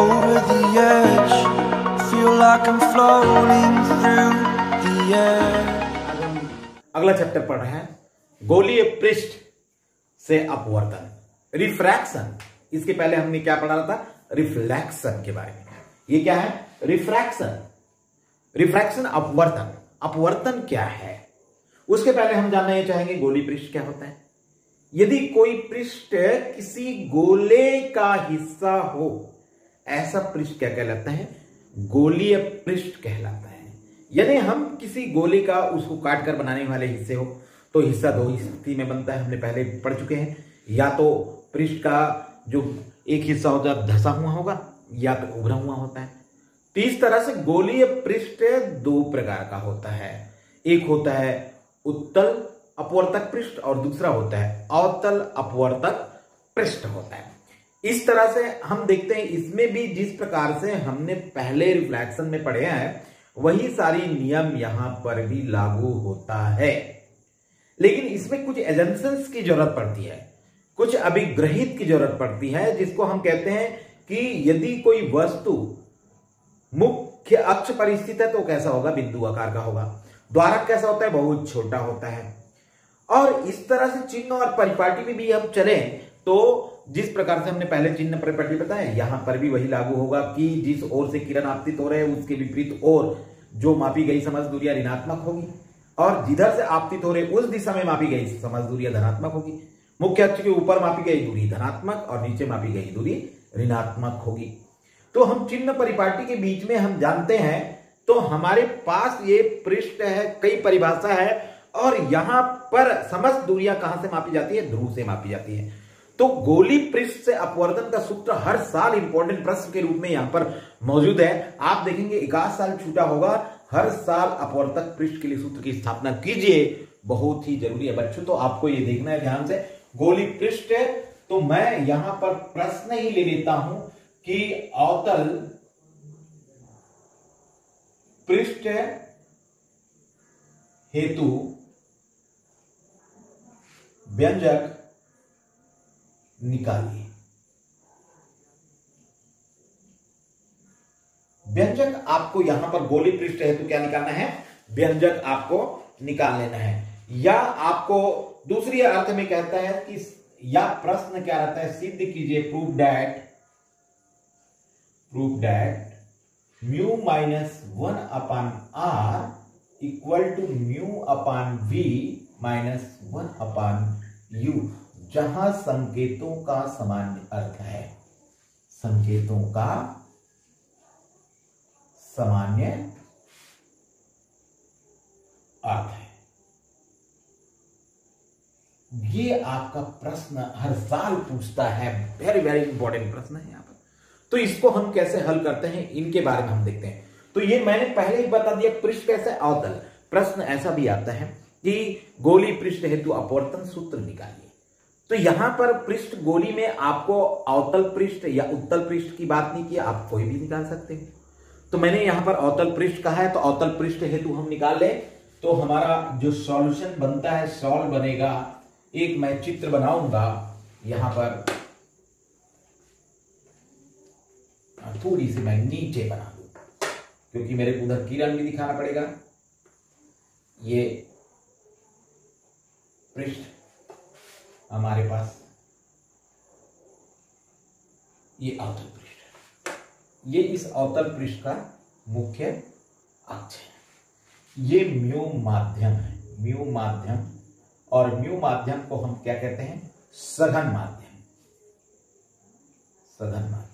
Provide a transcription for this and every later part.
over the edge, feel like I'm floating through the air. अगला chapter पढ़ रहे हैं गोलीय पृष्ठ से अपवर्तन, रिफ्रैक्शन। इसके पहले हमने क्या पढ़ा था? रिफ्लेक्शन के बारे में। ये क्या है? रिफ्रैक्शन। रिफ्रैक्शन अपवर्तन। अपवर्तन क्या है उसके पहले हम जानना चाहेंगे गोलीय पृष्ठ क्या होता है। यदि कोई पृष्ठ किसी गोले का हिस्सा हो, ऐसा पृष्ठ क्या कहलाता है? गोलीय पृष्ठ कहलाता है। यानी हम किसी गोले का उसको काट कर बनाने वाले हिस्से हो, तो हिस्सा दो स्थिति में बनता है, हमने पहले पढ़ चुके हैं। या तो पृष्ठ का जो एक हिस्सा होता है धसा हुआ होगा, या तो उभरा हुआ होता है। तो इस तरह से गोलीय पृष्ठ दो प्रकार का होता है। एक होता है उत्तल अपवर्तक पृष्ठ और दूसरा होता है अवतल अपवर्तक पृष्ठ होता है। इस तरह से हम देखते हैं इसमें भी जिस प्रकार से हमने पहले रिफ्लेक्शन में पढ़े हैं वही सारी नियम यहां पर भी लागू होता है, लेकिन इसमें कुछ एजम्पशंस की जरूरत पड़ती है, कुछ अभिग्रहित की जरूरत पड़ती है, जिसको हम कहते हैं कि यदि कोई वस्तु मुख्य अक्ष पर स्थित है तो कैसा होगा? बिंदु आकार का होगा। द्वारक कैसा होता है? बहुत छोटा होता है। और इस तरह से चिन्ह और परिपाटी में भी हम चले तो जिस प्रकार से हमने पहले चिन्ह परिपाटी बताया, यहां पर भी वही लागू होगा कि जिस ओर से किरण आपतित हो रहे हैं उसके विपरीत ओर जो मापी गई समझ दूरियां ऋणात्मक होगी, और जिधर से आपतित हो रहे उस दिशा में मापी गई समझ दूरियां धनात्मक होगी। मुख्य अक्ष के ऊपर मापी गई दूरी धनात्मक और नीचे मापी गई दूरी ऋणात्मक होगी। तो हम चिन्ह परिपाटी के बीच में हम जानते हैं, तो हमारे पास ये पृष्ठ है, कई परिभाषा है, और यहां पर समस्त दूरियां कहां से मापी जाती है? ध्रुव से मापी जाती है। तो गोलीय पृष्ठ से अपवर्तन का सूत्र हर साल इंपॉर्टेंट प्रश्न के रूप में यहां पर मौजूद है। आप देखेंगे एक आध साल छूटा होगा, हर साल अपवर्तक पृष्ठ के लिए सूत्र की स्थापना कीजिए, बहुत ही जरूरी है बच्चों। तो आपको ये देखना है ध्यान से, गोलीय पृष्ठ है तो मैं यहां पर प्रश्न ही ले लेता हूं कि अवतल पृष्ठ हेतु व्यंजक निकालिए। व्यंजक आपको यहां पर गोलीय पृष्ठ हेतु क्या निकालना है? व्यंजक आपको निकाल लेना है। या आपको दूसरी अर्थ में कहता है कि या प्रश्न क्या रहता है? सिद्ध कीजिए, prove that mu minus 1/r equal to mu upon v minus 1/u, जहां संकेतों का सामान्य अर्थ है। संकेतों का सामान्य अर्थ है। ये आपका प्रश्न हर साल पूछता है, वेरी वेरी इंपॉर्टेंट प्रश्न है यहां पर। तो इसको हम कैसे हल करते हैं इनके बारे में हम देखते हैं। तो ये मैंने पहले ही बता दिया, पृष्ठ कैसे अवतल। प्रश्न ऐसा भी आता है कि गोलीय पृष्ठ हेतु अपवर्तन सूत्र निकालिए। तो यहां पर पृष्ठ गोली में आपको अवतल पृष्ठ या उत्तल पृष्ठ की बात नहीं की, आप कोई भी निकाल सकते हैं। तो मैंने यहां पर अवतल पृष्ठ कहा है, तो अवतल पृष्ठ हेतु हम निकाल लें। तो हमारा जो सॉल्यूशन बनता है, सॉल्व बनेगा, एक मैं चित्र बनाऊंगा यहां पर, थोड़ी सी मैं नीचे बना दूं क्योंकि मेरे को उधर किरण भी दिखाना पड़ेगा। ये पृष्ठ हमारे पास, ये अवतल पृष्ठ, ये इस अवतल पृष्ठ का मुख्य अक्ष है। ये म्यू माध्यम है, म्यू माध्यम, और म्यू माध्यम को हम क्या कहते हैं? सघन माध्यम, सघन माध्यम।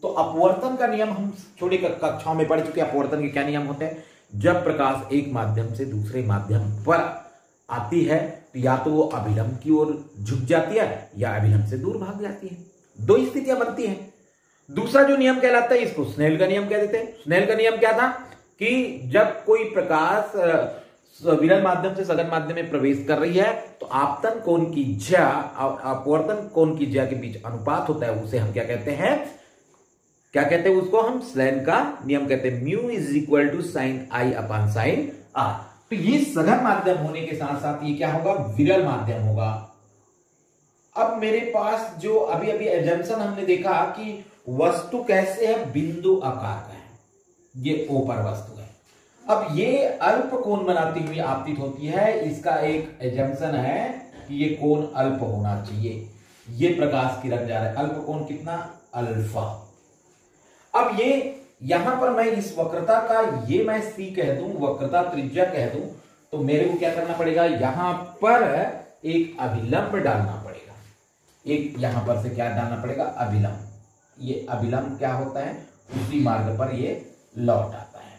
तो अपवर्तन का नियम हम छोटी कक्षाओं में पढ़ चुके हैं। अपवर्तन के क्या नियम होते हैं? जब प्रकाश एक माध्यम से दूसरे माध्यम पर आती है तो या तो वो अभिलंब की ओर झुक जाती है या अभिलंब से दूर भाग जाती है। दो स्थितियां बनती हैं। दूसरा जो नियम कहलाता है इसको स्नेल का नियम कह देते हैं। स्नेल का नियम क्या था कि जब कोई प्रकाश विरल माध्यम से सघन माध्यम में प्रवेश कर रही है तो आपतन कोण की ज्या और अपवर्तन कोण की ज्या के बीच अनुपात होता है, उसे हम क्या कहते हैं? क्या कहते हैं उसको? हम स्नेल का नियम कहते हैं। Mu is equal to sine i upon sine r. तो ये सघन माध्यम होने के साथ साथ ये क्या होगा? विरल माध्यम होगा। अब मेरे पास जो अभी अभी एजम्पशन हमने देखा कि वस्तु कैसे है, बिंदु आकार का है, ये ओ पर वस्तु है। अब ये अल्प कोण बनाती हुई आपतित होती है, इसका एक एजम्पशन है कि ये कोण अल्प होना चाहिए। ये प्रकाश किरण जा रहा है, अल्प कोण कितना, अल्फा। अब ये यहां पर मैं इस वक्रता का ये मैं सी कह दूं, वक्रता त्रिज्या कह दूं, तो मेरे को क्या करना पड़ेगा, यहां पर एक अभिलंब डालना पड़ेगा। एक यहां पर से क्या डालना पड़ेगा, अभिलंब। ये अभिलंब क्या होता है, उसी मार्ग पर ये लौट आता है,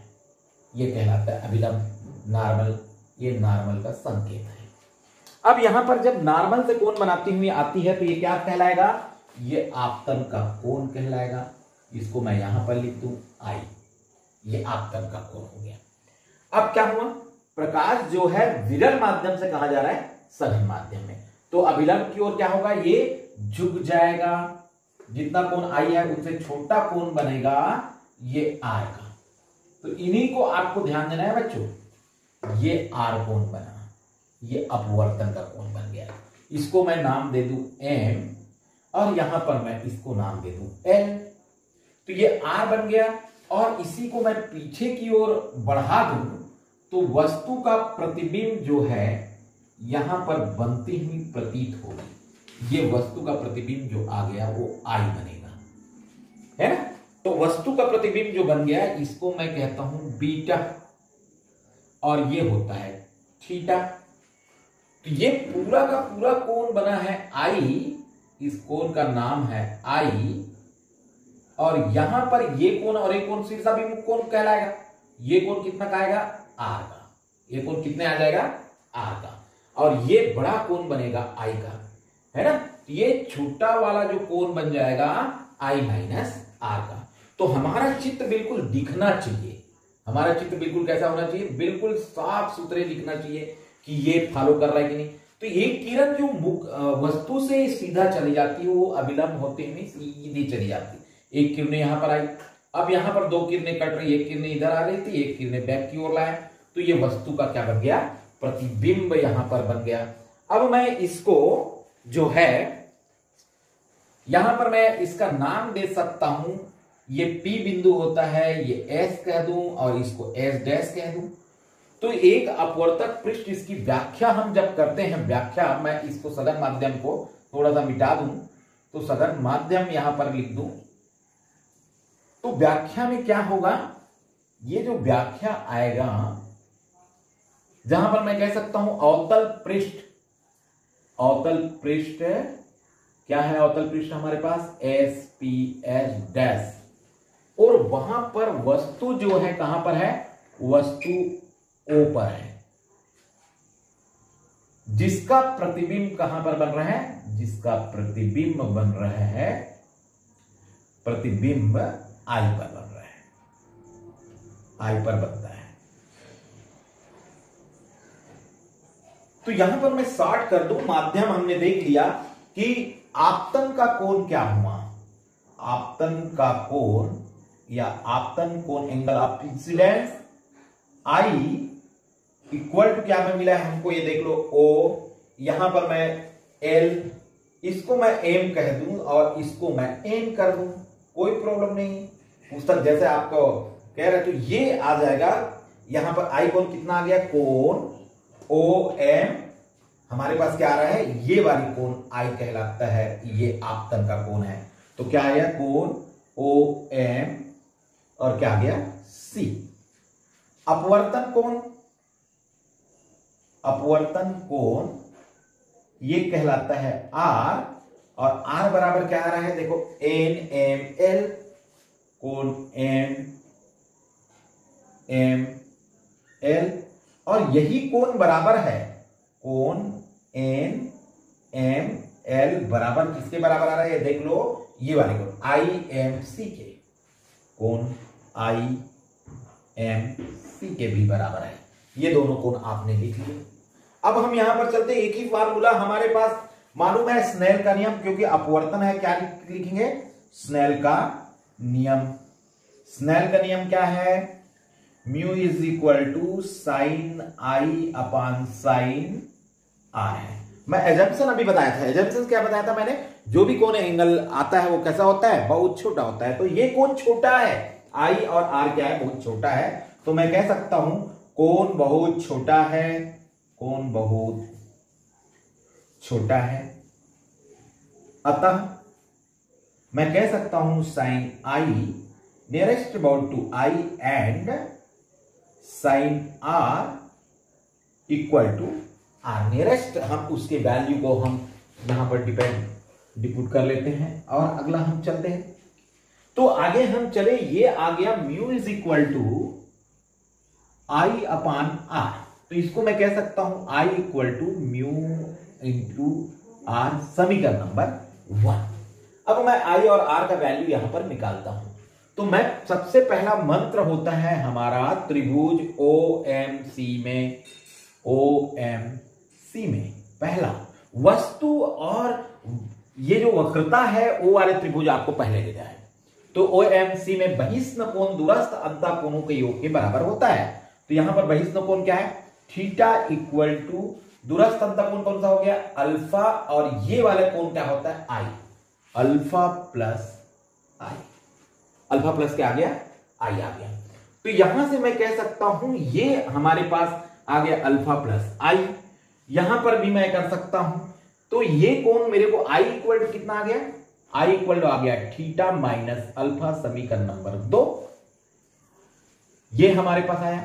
ये कहलाता है अभिलंब, नॉर्मल। ये नॉर्मल का संकेत है। अब यहां पर जब नॉर्मल से कोण बनाती हुई आती है तो ये क्या कहलाएगा, ये आपतन का कोण कहलाएगा। इसको मैं यहां पर लिख दूं आई, ये आपतन का कोण हो गया। अब क्या हुआ, प्रकाश जो है विरल माध्यम से कहा जा रहा है सघन माध्यम में, तो अभिलंब की ओर क्या होगा, ये झुक जाएगा। जितना कोण आई है उससे छोटा कोण बनेगा ये आर का। तो इन्हीं को आपको ध्यान देना है बच्चों। ये आर कोण बना, ये अपवर्तन का कोण बन गया। इसको मैं नाम दे दूं एम, और यहां पर मैं इसको नाम दे दूं एल। तो ये आर बन गया, और इसी को मैं पीछे की ओर बढ़ा दूं तो वस्तु का प्रतिबिंब जो है यहां पर बनती हुई प्रतीत होगी। ये वस्तु का प्रतिबिंब जो आ गया वो आई बनेगा, है ना। तो वस्तु का प्रतिबिंब जो बन गया इसको मैं कहता हूं बीटा, और ये होता है थीटा। तो ये पूरा का पूरा कोण बना है आई, इस कोण का नाम है आई, और यहां पर ये कोण और एक कोण शीर्षाभिमुख कोण कहलाएगा। ये कोण कितना का आएगा, आर का। ये कोण कितने आ जाएगा, आर का, और ये बड़ा कोण बनेगा आई का, है ना। ये छोटा वाला जो कोण बन जाएगा आई माइनस आर का। तो हमारा चित्र बिल्कुल दिखना चाहिए, हमारा चित्र बिल्कुल कैसा होना चाहिए, बिल्कुल साफ सुथरे दिखना चाहिए कि ये फॉलो कर रहा है कि नहीं। तो ये किरण जो वस्तु से सीधा चली जाती है वो अभिलंब होते हुए सीधी चली जाती है। एक किरण यहां पर आई, अब यहां पर दो किरणें कट रही, एक किरण इधर आ रही थी, एक किरण बैक की ओर लाए, तो ये वस्तु का क्या बन गया, प्रतिबिंब यहां पर बन गया। अब मैं इसको जो है यहां पर मैं इसका नाम दे सकता हूं, ये P बिंदु होता है, ये S कह दूं और इसको S डैश कह दूं। तो एक अपवर्तक पृष्ठ, इसकी व्याख्या हम जब करते हैं, व्याख्या मैं इसको सघन माध्यम को थोड़ा सा मिटा दूं तो सघन माध्यम यहां पर लिख दूं। तो व्याख्या में क्या होगा, ये जो व्याख्या आएगा जहां पर मैं कह सकता हूं अवतल पृष्ठ, अवतल पृष्ठ क्या है, अवतल पृष्ठ हमारे पास एस पी एस डैश, और वहां पर वस्तु जो है कहां पर है, वस्तु ओ पर है, जिसका प्रतिबिंब कहां पर बन रहा है, जिसका प्रतिबिंब बन रहा है, प्रतिबिंब आई पर बन रहा है, आई पर बनता है। तो यहां पर मैं शॉर्ट कर दूं, माध्यम हमने देख लिया कि आपतन का कोण क्या हुआ, आपतन का कोण या आपतन कोण angle of incidence i equal to क्या में मिला है हमको, ये देख लो ओ, यहां पर मैं एल, इसको मैं एम कह दूं और इसको मैं एम कर दूं, कोई प्रॉब्लम नहीं। पुस्तक जैसे आपको कह रहे तो ये आ जाएगा। यहां पर आई कोण कितना आ गया, कोण ओ एम, हमारे पास क्या आ रहा है, ये वाली कोण आई कहलाता है, ये आपतन का कोण है। तो क्या आ गया, कोण ओ एम और क्या आ गया, सी। अपवर्तन कोण, अपवर्तन कोण ये कहलाता है आर, और आर बराबर क्या आ रहा है, देखो एन एम एल, कोण एन एम एल, और यही कोण बराबर है, कोण एन एम एल बराबर किसके बराबर आ रहा है, देख लो ये वाले कोण आई एम सी के, कोण आई एम सी के भी बराबर है। ये दोनों कोण आपने लिख लिए। अब हम यहां पर चलते, एक ही फार्मूला हमारे पास मालूम है, स्नेल का नियम, क्योंकि अपवर्तन है, क्या लिखेंगे, स्नेल का नियम। स्नेल का नियम क्या है, mu is equal to sine i upon sine r है। मैं एजम्पशन अभी बताया था। एजम्पशन क्या बताया था मैंने? जो भी कोण एंगल आता है वो कैसा होता है? बहुत छोटा होता है। तो ये कोण छोटा है, आई और आर क्या है? बहुत छोटा है। तो मैं कह सकता हूं कोण बहुत छोटा है, कोण बहुत छोटा है। अतः मैं कह सकता हूं sine i nearest about to i and sine r equal to r nearest. हम उसके वैल्यू को हम यहां पर डिपुट कर लेते हैं और अगला हम चलते हैं। तो आगे हम चले, ये आ गया mu is equal to I upon R. तो इसको मैं कह सकता हूं I equal to mu into R, समीकरण नंबर 1। अब मैं आई और आर का वैल्यू यहां पर निकालता हूं। तो मैं सबसे पहला मंत्र होता है हमारा त्रिभुज OMC में, OMC में पहला वस्तु और ये जो वक्रता है ओ वाले त्रिभुज आपको पहले देना है। तो OMC में बहिष्ण कोण दूरस्थ अंतः कोणों के योग के बराबर होता है। तो यहां पर बहिष्ण कोण क्या है? थीटा इक्वल टू दूरस्थ अंतः कोण कौन सा हो गया? अल्फा, और ये वाले कोण क्या होता है? आई, अल्फा प्लस आई। अल्फा प्लस क्या आ गया? आई आ गया। तो यहां से मैं कह सकता हूं ये हमारे पास आ गया अल्फा प्लस आई। यहां पर भी मैं कर सकता हूं। तो ये कोण मेरे को आई इक्वल टू कितना आ गया? आई इक्वल टू आ गया थीटा माइनस अल्फा, समीकरण नंबर 2। ये हमारे पास आया।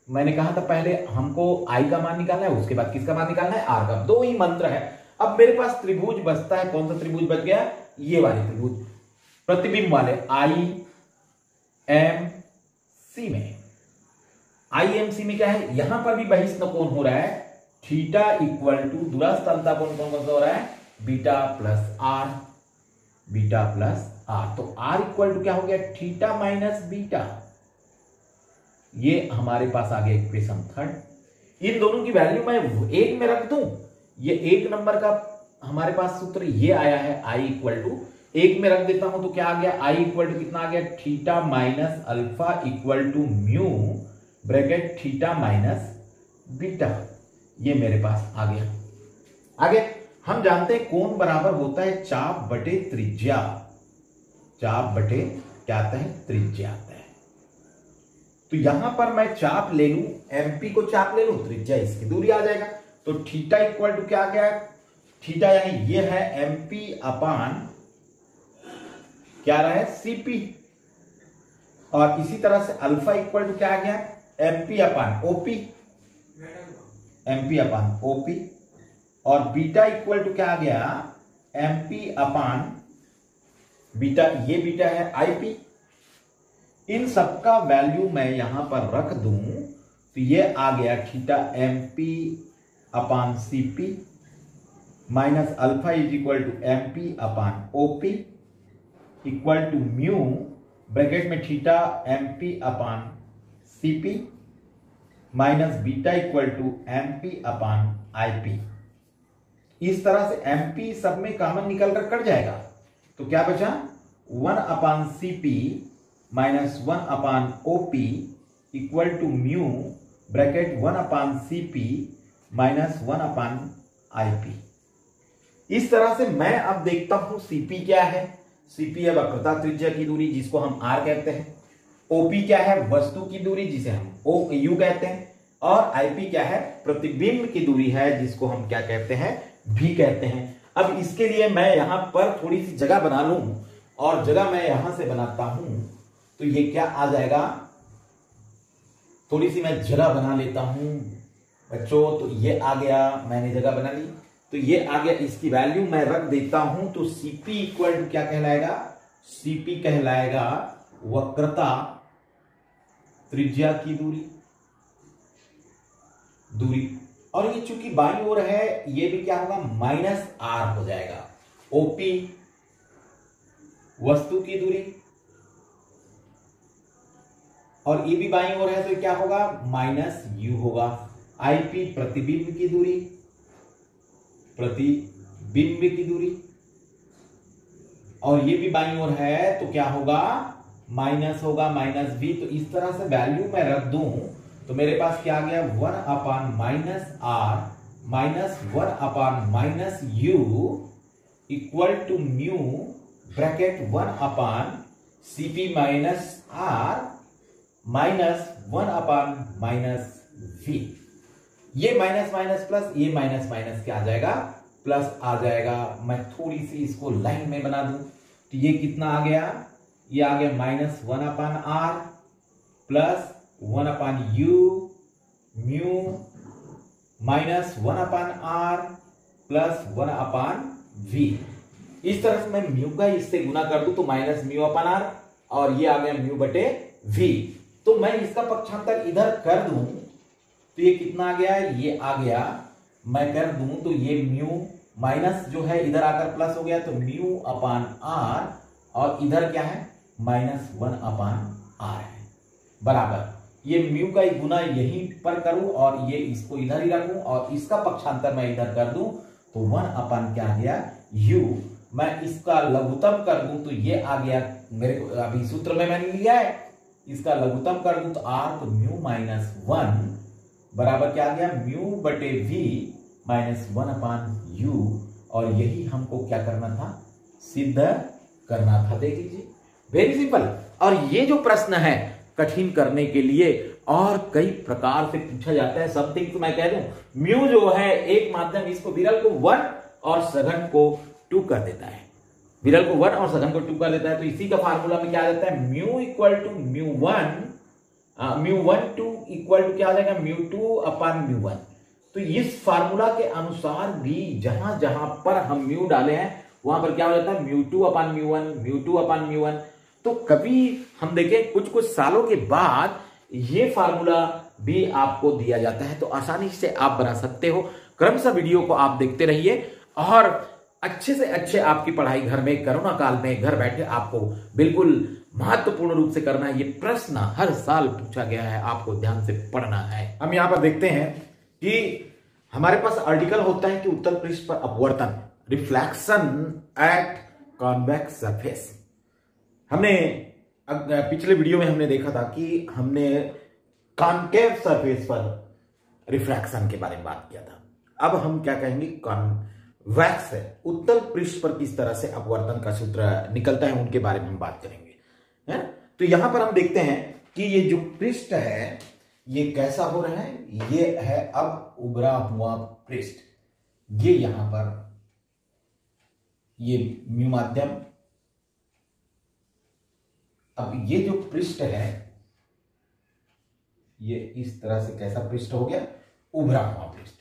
मैंने कहा था पहले हमको आई का मान निकालना है, उसके बाद किसका मान निकालना है? आर का। 2 ही मंत्र है। अब मेरे पास त्रिभुज बचता है। कौन सा त्रिभुज बच गया? ये वाले त्रिभुज, प्रतिबिंब वाले IMC में। IMC में क्या है? यहां पर भी बहिष्ण कोण हो रहा है थीटा इक्वल टू दूरस्थ अंतः कोण कौन सा हो रहा है? Beta plus r, beta plus r. तो आर इक्वल टू क्या हो गया? Theta minus beta. ये हमारे पास आ गया इक्वेशन 3। इन दोनों की वैल्यू मैं 1 में रख दूं। ये 1 नंबर का हमारे पास सूत्र ये आया है, आई इक्वल टू 1 में रख देता हूं तो क्या आ गया? आई इक्वल टू कितना आ गया? Theta minus alpha equal to mu bracket theta minus beta. ये मेरे पास आ गया। आगे हम जानते हैं कोण बराबर होता है चाप बटे त्रिज्या। चाप बटे क्या आता है? त्रिज्या आता है। तो यहां पर मैं चाप ले लूं, एमपी को चाप ले लूं, त्रिज्या इसकी दूरी आ जाएगा। तो थीटा इक्वल टू क्या आ गया? थीटा यानी ये है एमपी अपान क्या रहा है? सीपी। और इसी तरह से अल्फा इक्वल टू क्या आ गया? MP upon OP, MP upon OP. और बीटा इक्वल टू क्या आ गया? एमपी अपान बीटा, ये बीटा है आईपी। इन सबका वैल्यू मैं यहां पर रख दूं तो ये आ गया theta MP upon CP minus alpha is equal to MP upon OP equal to mu bracket में theta MP upon CP minus beta equal to MP upon IP. इस तरह से एमपी सब में कॉमन निकल कर कट जाएगा। तो क्या बचा? 1 upon CP minus 1 upon OP equal to mu bracket 1 upon CP minus 1 upon IP. इस तरह से मैं अब देखता हूं सीपी क्या है? सीपी है वक्रता त्रिज्या की दूरी जिसको हम आर कहते हैं। ओपी क्या है? वस्तु की दूरी जिसे हम ओ यू कहते हैं। और आईपी क्या है? प्रतिबिंब की दूरी है जिसको हम क्या कहते हैं? भी कहते हैं। अब इसके लिए मैं यहां पर थोड़ी सी जगह बना लूं, और जगह मैं यहां से बनाता हूं तो ये क्या आ जाएगा? थोड़ी सी मैं जगह बना लेता हूं बच्चों। तो ये आ गया, मैंने जगह बना ली। तो ये आ गया, इसकी वैल्यू मैं रख देता हूं। तो सीपी इक्वल टू क्या कहलाएगा? सीपी कहलाएगा वक्रता त्रिज्या की दूरी। और ये चूंकि बाईं ओर है, ये भी क्या होगा? माइनस आर हो जाएगा। ओपी वस्तु की दूरी और ये भी बाईं ओर है तो क्या होगा? माइनस यू होगा। आईपी प्रतिबिंब की दूरी, प्रतिबिंब की दूरी, और ये भी बाईं ओर है तो क्या होगा? माइनस होगा, माइनस बी। तो इस तरह से वैल्यू मैं रख दूं तो मेरे पास क्या आ गया? 1 upon minus r -1/-u equal to mu bracket 1/Cp - r -1/-v। ये माइनस माइनस प्लस, ये माइनस माइनस क्या आ जाएगा, प्लस आ जाएगा। मैं थोड़ी सी इसको लाइन में बना दूं तो ये कितना आ गया, ये आ गया -1/r plus 1/u mu -1/r plus 1/v। इस तरह से मैं म्यू का इससे गुना कर दूं तो -μ/r और ये आ गया म्यू बटे v। तो मैं इसका पक्षांतर इधर कर दूं तो ये कितना आ गया, ये आ गया, मैं कर दूं तो ये म्यू माइनस जो है इधर आकर प्लस हो गया तो μ/r और इधर क्या है -1/r है, बराबर ये म्यू का गुना यहीं पर करूं और ये इसको इधर ही रखूं और इसका पक्षांतर मैं इधर कर दूं तो 1/ क्या आ गया u। मैं इसका लघुत्तम कर दूं तो ये आ गया, मेरे को अभी सूत्र में मैंने लिया है, इसका लघुत्तम कर दूं तो r तो म्यू -1 बराबर क्या आ गया म्यू बटे v -1/u। और यही हमको क्या करना था, सिद्ध करना था। देख लीजिए, वेरी सिंपल। और ये जो प्रश्न है कठिन करने के लिए और कई प्रकार से पूछा जाता है। समथिंग तो मैं कह दूं, म्यू जो है एक माध्यम इसको विरल को 1 और सघन को 2 कर देता है, विरल को 1 और सघन को 2 कर देता है। तो इसी का फार्मूला में क्या आ जाता है, म्यू इक्वल टू म्यू1 इक्वल टू क्या आ जाएगा μ2/μ1। तो इस फार्मूला के अनुसार भी जहां जहां पर हम म्यू डाले हैं वहां पर क्या हो जाता है μ2/μ1। तो कभी हम देखें कुछ सालों के बाद ये फार्मूला भी आपको दिया जाता है, तो आसानी से आप बना सकते हो। क्रमशः वीडियो को आप देखते रहिए और अच्छे से अच्छे आपकी पढ़ाई घर में कोरोना काल में घर बैठे आपको बिल्कुल महत्वपूर्ण रूप से करना है। ये प्रश्न हर साल पूछा गया है, आपको ध्यान से पढ़ना है। हम यहां पर देखते हैं कि हमारे पास आर्टिकल होता है कि उत्तल पृष्ठ पर अपवर्तन, रिफ्लेक्शन एट कॉन्वेक्स सरफेस। हमने पिछले वीडियो में हमने देखा था कि हमने कॉन्केव सरफेस पर रिफ्रैक्शन के बारे में बात किया था। अब हम क्या कहेंगे, कॉन्वेक्स उत्तल पृष्ठ पर किस तरह से अपवर्तन का सूत्र निकलता है उनके बारे में हम बात करेंगे, है? तो यहां पर हम देखते हैं कि ये जो पृष्ठ है ये कैसा हो रहा है, ये है अब उभरा हुआ पृष्ठ, ये यहां पर ये म्यू माध्यम। अब ये जो पृष्ठ है ये इस तरह से कैसा पृष्ठ हो गया, उभरा हुआ पृष्ठ।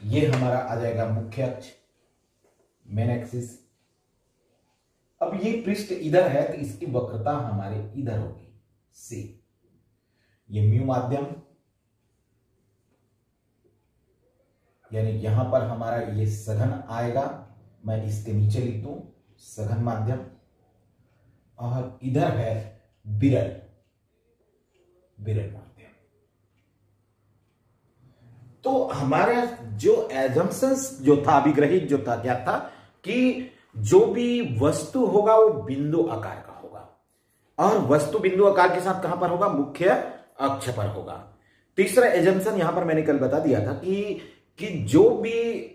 ये हमारा आ जाएगा मुख्य अक्ष, मेन एक्सिस। अब ये पृष्ठ इधर है तो इसकी वक्रता हमारे इधर होगी C। ये म्यू माध्यम, यानी यहां पर हमारा ये सघन आएगा, मैं इसके नीचे लिख दूं सघन माध्यम, और इधर है विरल माध्यम। तो हमारा जो एजम्पशंस जो था, अभिग्रहित जो था, क्या था कि जो भी वस्तु होगा वो बिंदु आकार का होगा और वस्तु बिंदु आकार के साथ कहां पर होगा, मुख्य अक्ष पर होगा। तीसरा एजम्पशन यहां पर मैंने कल बता दिया था कि जो भी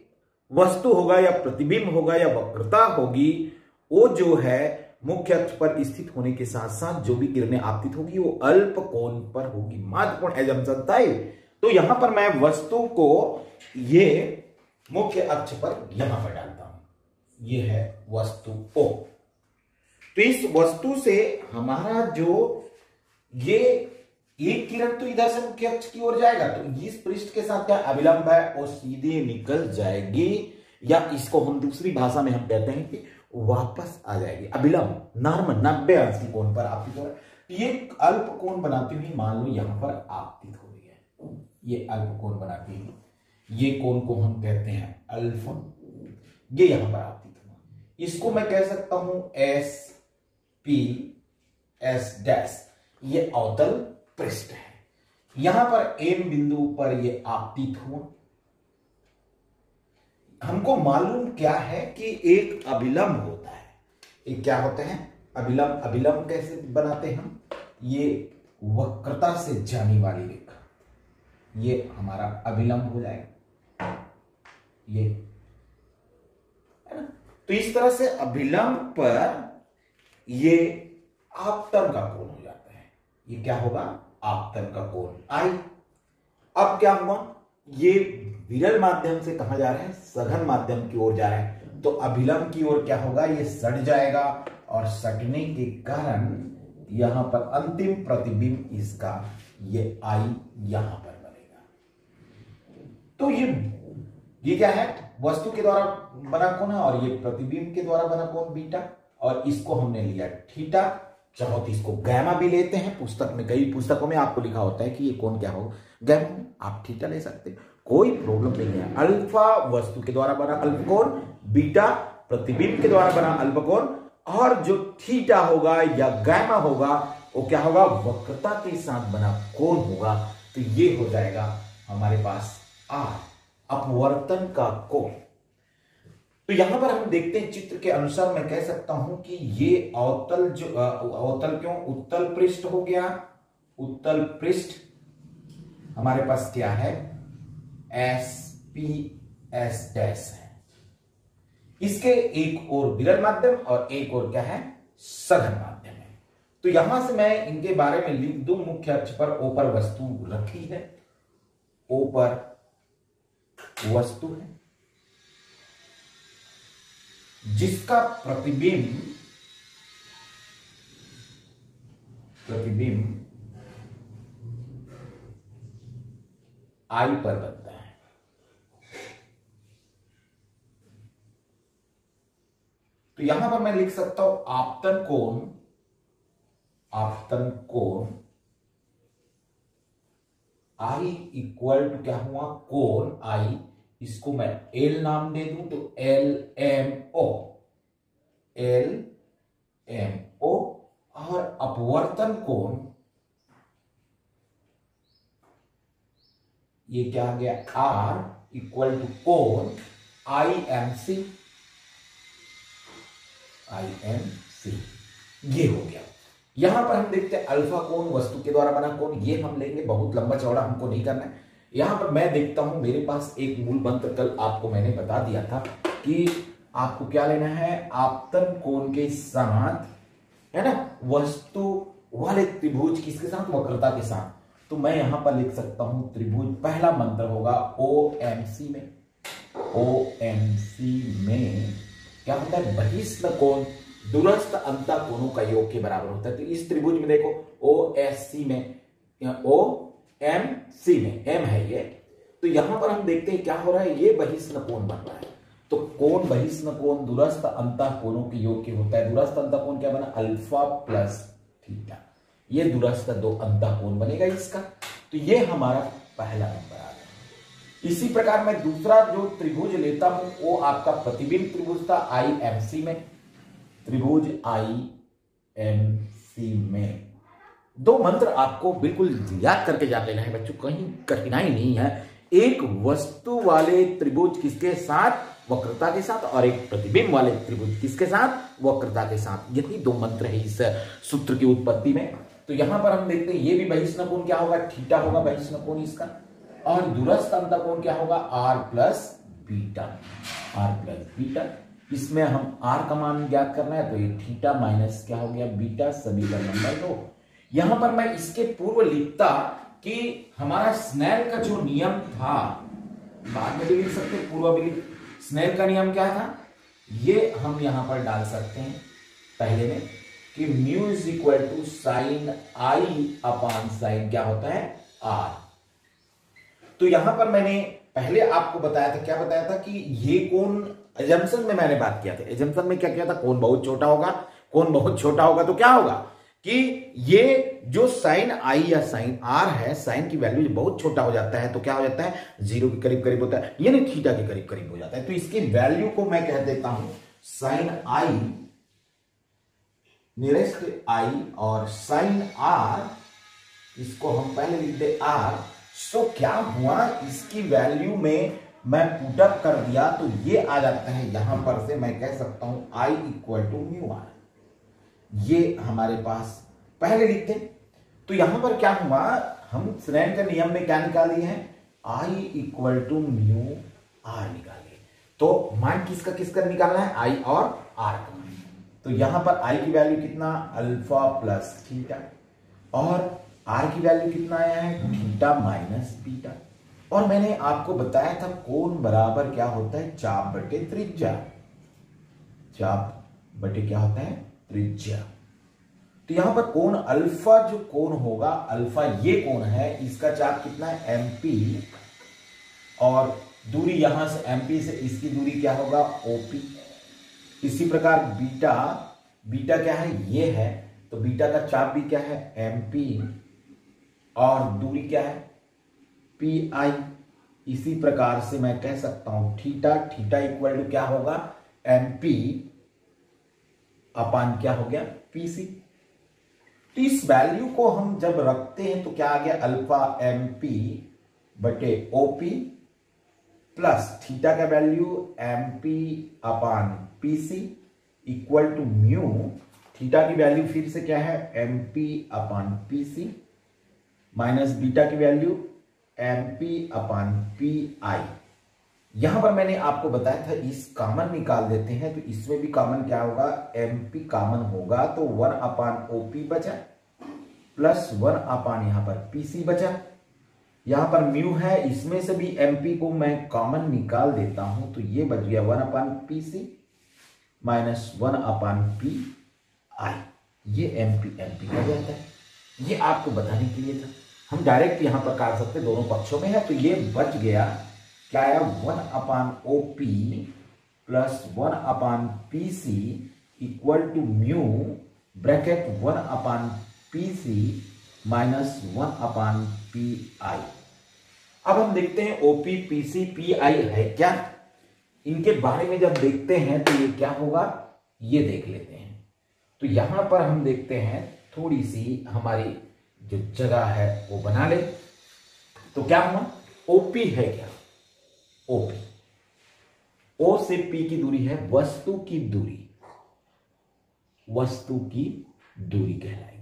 वस्तु होगा या प्रतिबिंब होगा या वक्रता होगी वो जो है मुख्य अक्ष पर स्थित होने के साथ साथ जो भी किरणें आपतित होगी वो अल्प कोण पर होगी। महत्वपूर्ण एजम्पशन था। तो यहां पर मैं वस्तु को ये मुख्य अक्ष पर यहां पर डालता हूं, ये है वस्तु O। तो इस वस्तु से हमारा जो ये एक किरण तो इधर से मुख्य अक्ष की ओर जाएगा, तो इस पृष्ठ के साथ क्या अभिलंब है वो सीधे निकल जाएगी, या इसको हम दूसरी भाषा में हम कहते हैं कि वापस आ जाएगी। अभिलंब नॉर्मल 90 अंश की कोण पर आपतित हो रहा है। ये अल्प कोण बनाती हुई मान लो यहां पर आपतित हो रही है, ये अल्प कोण बनाती है, ये कोण को हम कहते हैं अल्फा, ये यहां पर आपतित हुआ। इसको मैं कह सकता हूं एस पी एस डैश, ये अवतल पृष्ठ है। यहां पर एम बिंदु पर ये आपतित हुआ। हमको मालूम क्या है कि एक अभिलंब होता है, एक क्या होते हैं अभिलंब। अभिलंब कैसे बनाते हैं हम, ये वक्रता से जाने वाली रेखा, ये हमारा अभिलंब हो जाएगा। ये है ना। तो इस तरह से अभिलंब पर ये आपतन का कोण हो जाता है। ये क्या होगा? आपतन का कोण आई। अब क्या हुआ? ये विरल माध्यम से कहां जा रहे हैं? सघन माध्यम की ओर जा रहे हैं। तो अभिलंब की ओर क्या होगा? ये सट जाएगा और सटने के कारण यहां पर अंतिम प्रतिबिंब इसका ये आई यहां पर बनेगा। तो ये क्या है? वस्तु के द्वारा बना कोण है और ये प्रतिबिंब के द्वारा बना कोण बीटा, और इसको हमने लिया थीटा। चाहो तो इसको गैमा भी लेते हैं। पुस्तक में, कई पुस्तकों में आपको लिखा होता है कि ये कोण क्या होगा, गैमा। आप थीटा ले सकते हैं, कोई प्रॉब्लम नहीं है। अल्फा वस्तु के द्वारा बना अल्फा कोण, बीटा प्रतिबिंब के द्वारा बना अल्फा कोण, और जो थीटा होगा या गैमा होगा वो क्या होगा? वक्रता के साथ बना कोण होगा। तो ये हो जाएगा हमारे पास आर, अपवर्तन का कोण। तो यहां पर हम देखते हैं चित्र के अनुसार मैं कह सकता हूं कि ये अवतल, जो अवतल क्यों, उत्तल पृष्ठ हो गया। उत्तल पृष्ठ हमारे पास क्या है? एस पी एस डैश है। इसके एक और विरल माध्यम और एक और क्या है? सघन माध्यम है। तो यहां से मैं इनके बारे में लिख दूं। मुख्य अक्ष पर ओ पर वस्तु रखी है, ओ पर वस्तु है जिसका प्रतिबिंब आई पर बनता है। तो यहां पर मैं लिख सकता हूं आपतन कोण आई इक्वल टू क्या हुआ? कोण आई, इसको मैं एल नाम दे दूं तो एल एम ओ, और अपवर्तन कोण ये क्या आ गया? आर इक्वल टू कोण आई एम सी। ये हो गया। यहां पर हम देखते हैं अल्फा कोण, वस्तु के द्वारा बना कोण, ये हम लेंगे, बहुत लंबा चौड़ा हमको नहीं करना है। यहां पर मैं देखता हूं मेरे पास एक मूल मंत्र कल आपको मैंने बता दिया था कि आपको क्या लेना है? आपतन कोण के साथ, है ना, वस्तु वाले त्रिभुज किसके साथ? वक्रता के साथ। तो मैं यहां पर लिख सकता हूं त्रिभुज, पहला मंत्र होगा ओएमसी में। ओएमसी में क्या होता है? बहिष्ण कोण दूरस्थ अंतः कोणों का योग के बराबर होता है। तो इस त्रिभुज में देखो ओएससी में, ओएमसी में एम है ये। तो यहां पर हम देखते हैं क्या हो रहा है? ये बहिष्ण कोण बन रहा है। तो कोण, बहिष्ण कोण दूरस्थ अंतः कोणों के योग के होता है। दूरस्थ अंतः कोण क्या बना? Alpha plus theta. ये दूरस्थ दो अंतः कोण बनेगा इसका। तो ये हमारा पहला नंबर आ गया। इसी प्रकार मैं दूसरा जो त्रिभुज लेता हूं वो आपका प्रतिबिंब त्रिभुज था आईएमसी में। त्रिभुज आईएमसी में दो मंत्र आपको बिल्कुल याद करके जा लेना है बच्चों, कहीं कठिनाई नहीं है। एक वस्तु वाले त्रिभुज किसके साथ? वक्रता के साथ, और एक प्रतिबिंब वाले त्रिभुज किसके साथ? वक्रता के साथ। यही दो मंत्र है इस सूत्र की उत्पत्ति में। तो यहां पर हम देखते हैं ये भी बहिष्ण कोण क्या होगा? थीटा होगा बहिष्ण कोण इसका, और दूरस्थ अंतः कोण क्या होगा? R plus beta. इसमें हम आर का मान ज्ञात करना है, तो ये थीटा माइनस क्या हो गया? बीटा, सभी का नंबर 2। यहां पर मैं इसके पूर्व लिखता कि हमारा स्नेल का जो नियम था, बाद में भी लिख सकते, पूर्व भी लिख, स्नेल का नियम क्या था? ये हम यहां पर डाल सकते हैं पहले में कि mu is equal to sine i upon sine क्या होता है? आर। तो यहां पर मैंने पहले आपको बताया था, क्या बताया था कि ये कोण, एजम्पशन में मैंने बात किया था। एजम्पशन में क्या किया था? कोण बहुत छोटा होगा। कोण बहुत छोटा होगा तो क्या होगा कि ये जो साइन आई या साइन आर है, साइन की वैल्यू बहुत छोटा हो जाता है तो क्या हो जाता है? 0 के करीब करीब होता है, यानी थीटा के करीब करीब हो जाता है। तो इसकी वैल्यू को मैं कह देता हूं साइन आई नियरेस्ट आई, और साइन आर इसको हम पहले लिख दे आर। सो क्या हुआ? इसकी वैल्यू में मैं पुटअप कर दिया तो ये आ जाता है, यहां पर से मैं कह सकता हूं I equal to mu R. ये हमारे पास पहले लिखते। तो यहां पर क्या हुआ? हम स्नेल के नियम में क्या निकाली है? आई इक्वल टू म्यू आर निकालिए। तो मान किसका निकालना है, आई और आर का। तो यहां पर आई की वैल्यू कितना, अल्फा प्लस थीटा, और आर की वैल्यू कितना आया है, थीटा माइनस बीटा। और मैंने आपको बताया था कोण बराबर क्या होता है, चाप बटे त्रिज्या। चाप बटे क्या होता है, त्रिज्या। तो यहां पर कोण अल्फा, जो कोण होगा अल्फा, ये कोण है, इसका चाप कितना है, एमपी, और दूरी यहां से एमपी से इसकी दूरी क्या होगा, ओपी। इसी प्रकार बीटा, बीटा क्या है, ये है, तो बीटा का चाप भी क्या है, एमपी, और दूरी क्या है, पी आई। इसी प्रकार से मैं कह सकता हूं थीटा, थीटा इक्वल टू क्या होगा, एमपी अपान क्या हो गया, पीसी। तो इस वैल्यू को हम जब रखते हैं तो क्या आ गया, अल्फा एमपी बटे ओपी प्लस थीटा का value MP upon PC equal to mu. Theta की वैल्यू फिर से क्या है, MP upon PC, minus beta की value MP upon P I. यहां पर मैंने आपको बताया था इस कॉमन निकाल देते हैं, तो इसमें भी कॉमन क्या होगा, एमपी कॉमन होगा, तो 1 अपान ओपी बचा प्लस 1 अपान यहां पर पीसी बचा। यहां पर म्यू है, इसमें से भी एमपी को मैं कॉमन निकाल देता हूं, तो ये बच गया 1 upon PC minus 1 upon P I. ये एमपी एमपी का जाता है, ये आपको बताने के लिए था। हम डायरेक्ट यहां पर काट सकते, दोनों पक्षों में है, तो ये बच गया क्या आया, 1 upon OP plus 1 upon PC equal to mu bracket 1 upon PC minus 1 upon P I. अब हम देखते हैं ओपी पीसी पी आई है क्या, इनके बारे में जब देखते हैं तो ये क्या होगा, ये देख लेते हैं। तो यहां पर हम देखते हैं, थोड़ी सी हमारी जो जगह है वो बना ले। तो क्या हुआ, ओपी है क्या, ओपी, ओ से पी की दूरी है वस्तु की दूरी, वस्तु की दूरी कहलाएगी,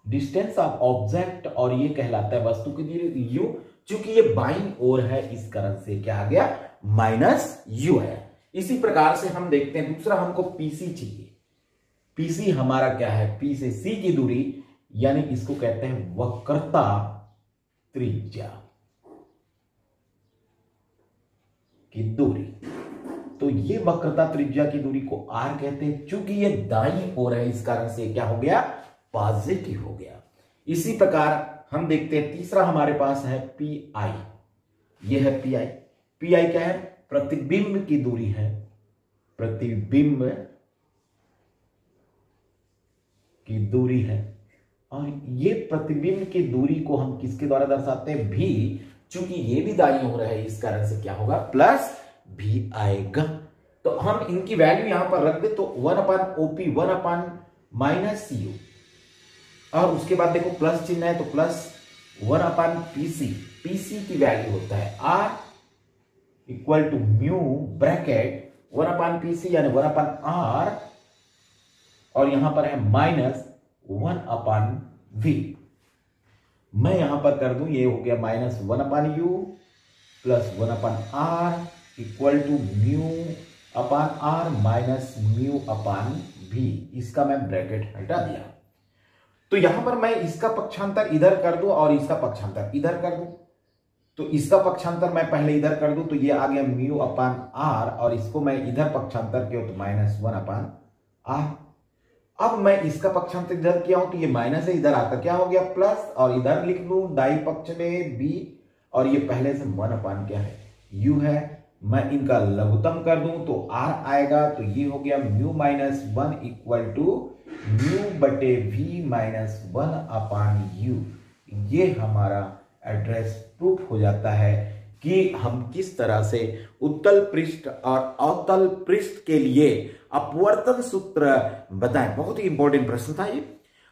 डिस्टेंस ऑफ ऑब्जेक्ट, और ये कहलाता है वस्तु की दूरी यू। चूंकि ये बाईं ओर है इस कारण से क्या आ गया, माइनस यू है। इसी प्रकार से हम देखते हैं दूसरा, हमको पीसी चाहिए। पीसी हमारा क्या है, पी से सी की दूरी, यानी इसको कहते हैं वक्रता त्रिज्या की दूरी। तो ये वक्रता त्रिज्या की दूरी को आर कहते हैं। चूंकि ये दाईं ओर है इस कारण से क्या हो गया, पॉजिटिव हो गया। इसी प्रकार हम देखते हैं तीसरा हमारे पास है पी आई। ये है पी आई। पी आई क्या है, प्रतिबिंब की दूरी है, प्रतिबिंब की दूरी है। और ये प्रतिबिंब की दूरी को हम किसके द्वारा दर्शाते हैं, भी। चूंकि ये भी दाईं ओर है इस कारण से क्या होगा, प्लस भी आएगा। तो हम इनकी वैल्यू यहां पर रख दे, तो 1 upon OP 1 upon minus u, और उसके बाद देखो प्लस चिन्ह है तो प्लस 1 अपान पीसी। पीसी की वैल्यू होता है r equal to mu bracket 1 upon PC यानी 1 अपान आर, और यहां पर है माइनस 1 अपान वी। मैं यहां पर कर दूं, ये हो गया minus 1 upon u plus 1 upon r equal to mu upon r minus mu upon v. इसका मैं ब्रैकेट हटा दिया। तो यहां पर मैं इसका पक्षांतर इधर कर दूं और इसका पक्षांतर इधर कर दूं। तो इसका पक्षांतर मैं पहले इधर कर दूं, तो ये आ गया म्यू अपान आर, और इसको मैं इधर पक्षांतर किया तो माइनस 1 अपान आर। अब मैं इसका पक्षांतर इधर किया हूं तो ये माइनस है, इधर आकर क्या हो गया प्लस, और इधर लिख लूं दाई पक्ष में बी, और ये पहले से 1 अपान क्या है, यू है। मैं इनका लघुत्तम कर दूं तो आर आएगा, तो ये हो गया mu minus 1 equal to mu बटे वी माइनस 1 अपान यू। ये हमारा एड्रेस प्रूफ हो जाता है कि हम किस तरह से उत्तल पृष्ठ और अवतल पृष्ठ के लिए अपवर्तन सूत्र बताएं। बहुत ही इंपॉर्टेंट प्रश्न था ये,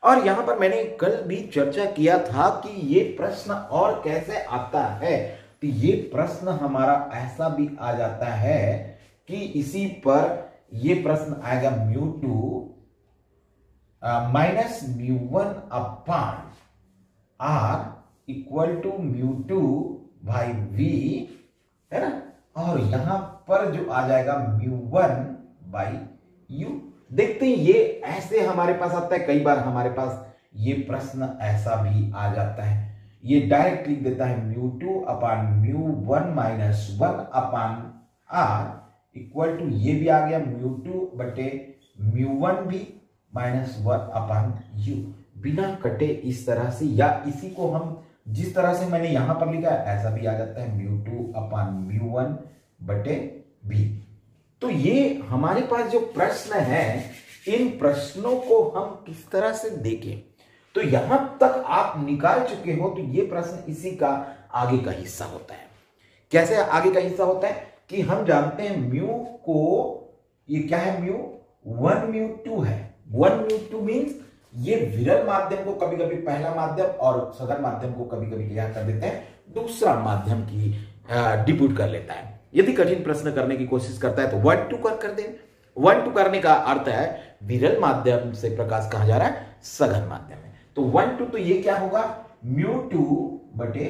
और यहां पर मैंने कल भी चर्चा किया था कि ये प्रश्न और कैसे आता है। तो ये प्रश्न हमारा ऐसा भी आ जाता है कि इसी पर ये प्रश्न आएगा mu 2 minus mu 1 upon r equal to mu 2 by v, है ना। और यहां पर जो आ जाएगा μ1 बाई u। देखते हैं ये ऐसे हमारे पास आता है, कई बार हमारे पास ये प्रश्न ऐसा भी आ जाता है, ये डायरेक्ट लिख देता है μ2 upon μ1 minus 1 upon r equal to, ये भी आ गया μ2 बटे μ1 भी माइनस 1 अपान u। बिना कटे इस तरह से, या इसी को हम जिस तरह से मैंने यहां पर लिखा है ऐसा भी आ जाता है μ2 अपान μ1 बटे b। तो ये हमारे पास जो प्रश्न है, इन प्रश्नों को हम किस तरह से देखें, तो यहां तक आप निकाल चुके हो, तो ये प्रश्न इसी का आगे का हिस्सा होता है। कैसे आगे का हिस्सा होता है कि हम जानते हैं म्यू को, ये क्या है, म्यू 1 μ2 है। 1 μ2 मीन्स ये विरल माध्यम को कभी कभी पहला माध्यम और सघन माध्यम को कभी कभी क्या कर देते हैं, दूसरा माध्यम की डिप्यूट कर लेता है। यदि कठिन प्रश्न करने की कोशिश करता है तो 1 2 कर दें। 1 2 करने का अर्थ है विरल माध्यम से प्रकाश कहा जा रहा है सघन माध्यम में। तो 1 2, तो ये क्या होगा, μ2 बटे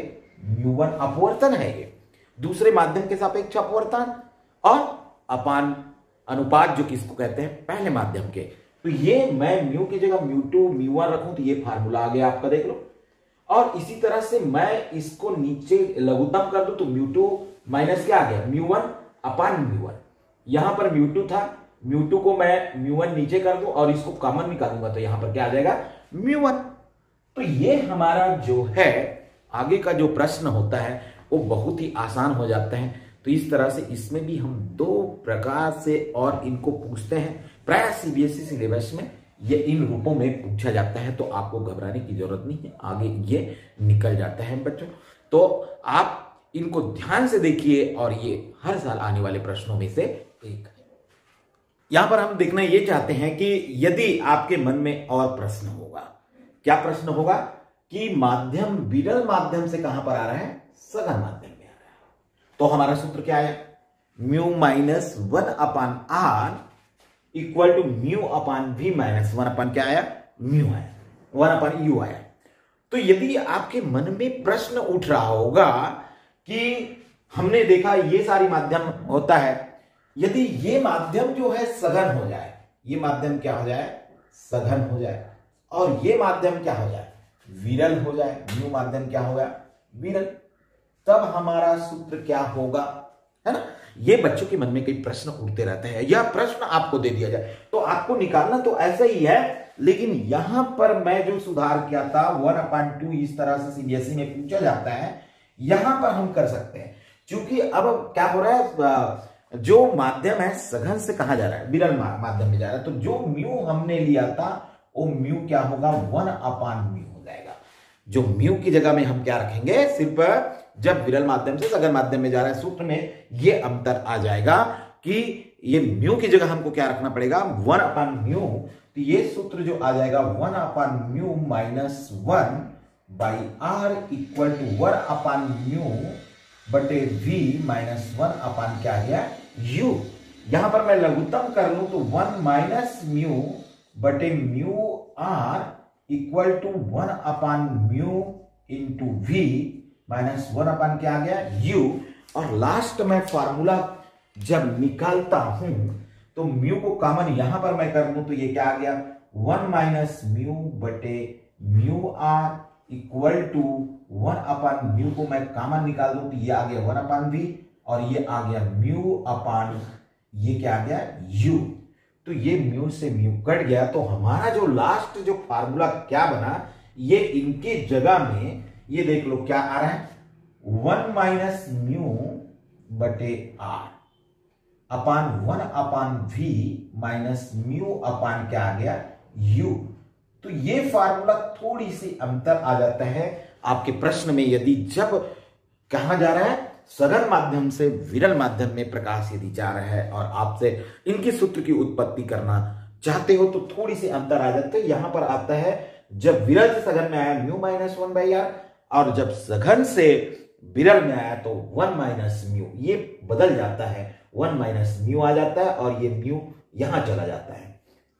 μ1 अपवर्तन है, ये दूसरे माध्यम के सापेक्ष अपवर्तन, और अपान अनुपात जो किसको कहते हैं, पहले माध्यम के। तो ये मैं म्यू की जगह μ2 μ1 रखूं तो ये फार्मूला आ गया आपका, देख लो। और इसी तरह से मैं इसको नीचे लघुत्तम कर दूं तो μ2 माइनस क्या आ गया, μ1 अपान μ1। यहां पर μ2 था, μ2 को मैं μ1 नीचे कर दूं और इसको कॉमन निकालूंगा तो यहां पर क्या आ जाएगा, μ1। तो ये हमारा जो है आगे का जो प्रश्न होता है वो बहुत ही आसान हो जाता है। तो इस तरह से इसमें भी हम 2 प्रकार से और इनको पूछते हैं। प्राय सीबीएसई सिलेबस में ये इन रूपों में पूछा जाता है, तो आपको घबराने की जरूरत नहीं है, आगे ये निकल जाता है बच्चों। तो आप इनको ध्यान से देखिए और ये हर साल आने वाले प्रश्नों में से एक है। यहां पर हम देखना ये चाहते हैं कि यदि आपके मन में और प्रश्न होगा, क्या प्रश्न होगा कि माध्यम विरल माध्यम से कहां पर आ रहा है, सघन माध्यम में आ रहा है। तो हमारा सूत्र क्या आया, mu minus 1 upon r equal to mu upon v minus 1 upon क्या आया, म्यू आया, 1 अपान यू आया। तो यदि आपके मन में प्रश्न उठ रहा होगा कि हमने देखा ये सारी माध्यम होता है, यदि ये माध्यम जो है सघन हो जाए, ये माध्यम क्या हो जाए, सघन हो जाए, और ये माध्यम क्या हो जाए, विरल हो जाए, म्यू माध्यम क्या हो गया, विरल, तब हमारा सूत्र क्या होगा, है ना। ये बच्चों के मन में कई प्रश्न उठते रहते हैं, यह प्रश्न आपको दे दिया जाए तो आपको निकालना तो ऐसा ही है, लेकिन यहां पर मैं जो सुधार किया था 1/2 इस तरह से सीबीएसई में पूछा जाता है, यहां पर हम कर सकते हैं। क्योंकि अब क्या हो रहा है, जो माध्यम है सघन से कहा जा रहा है, विरल माध्यम में जा रहा है, तो जो म्यू हमने लिया था वो म्यू क्या होगा, 1/म्यू हो जाएगा। जो म्यू की जगह में हम क्या रखेंगे, सिर्फ जब विरल माध्यम से सघन माध्यम में जा रहा है, सूत्र में ये अंतर आ जाएगा कि ये म्यू की जगह हमको क्या रखना पड़ेगा, 1/म्यू। तो ये सूत्र जो आ जाएगा 1/म्यू minus 1 by R equal to 1/म्यू बटे वी माइनस 1 क्या गया, यू। यहां पर मैं लघुत्तम कर लूं तो 1 माइनस म्यू बटे म्यू आर इक्वल टू 1/म्यू इंटू वी माइनस 1 क्या आ गया, यू। और लास्ट में फार्मूला जब निकालता हूं तो म्यू को कॉमन यहां पर मैं कर लूं तो ये क्या आ गया, 1 माइनस म्यू बटे म्यू आर इक्वल टू 1/म्यू को मैं कॉमन निकाल दूं तो ये आ गया 1/v, और ये आ गया म्यू अपान ये क्या आ गया, यू। तो ये म्यू से म्यू कट गया, तो हमारा जो लास्ट जो फार्मूला क्या बना, ये इनके जगह में ये देख लो क्या आ रहा है, 1 माइनस म्यू बटे R upon 1/v minus mu upon क्या आ गया, यू। तो ये फार्मूला थोड़ी सी अंतर आ जाता है आपके प्रश्न में, यदि जब कहा जा रहा है सघन माध्यम से विरल माध्यम में प्रकाश यदि जा रहा है और आपसे इनके सूत्र की उत्पत्ति करना चाहते हो तो थोड़ी सी अंतर आ जाता है। यहां पर आता है जब विरल से सघन में आया म्यू माइनस 1/r, और जब सघन से विरल में आया तो 1 माइनस म्यू, ये बदल जाता है, 1 माइनस म्यू आ जाता है और ये म्यू यहां चला जाता है।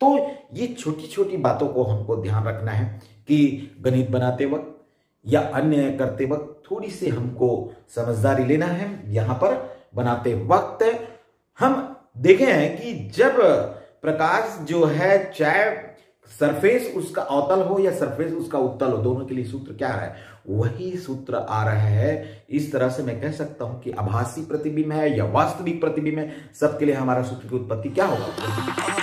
तो ये छोटी छोटी बातों को हमको ध्यान रखना है कि गणित बनाते वक्त या अन्य करते वक्त थोड़ी सी हमको समझदारी लेना है। यहां पर बनाते वक्त हम देखे हैं कि जब प्रकाश जो है, चाहे सरफेस उसका अवतल हो या सरफेस उसका उत्तल हो, दोनों के लिए सूत्र क्या है, वही सूत्र आ रहा है। इस तरह से मैं कह सकता हूं कि आभासी प्रतिबिंब है या वास्तविक प्रतिबिंब है, सबके लिए हमारा सूत्र की उत्पत्ति क्या होगा।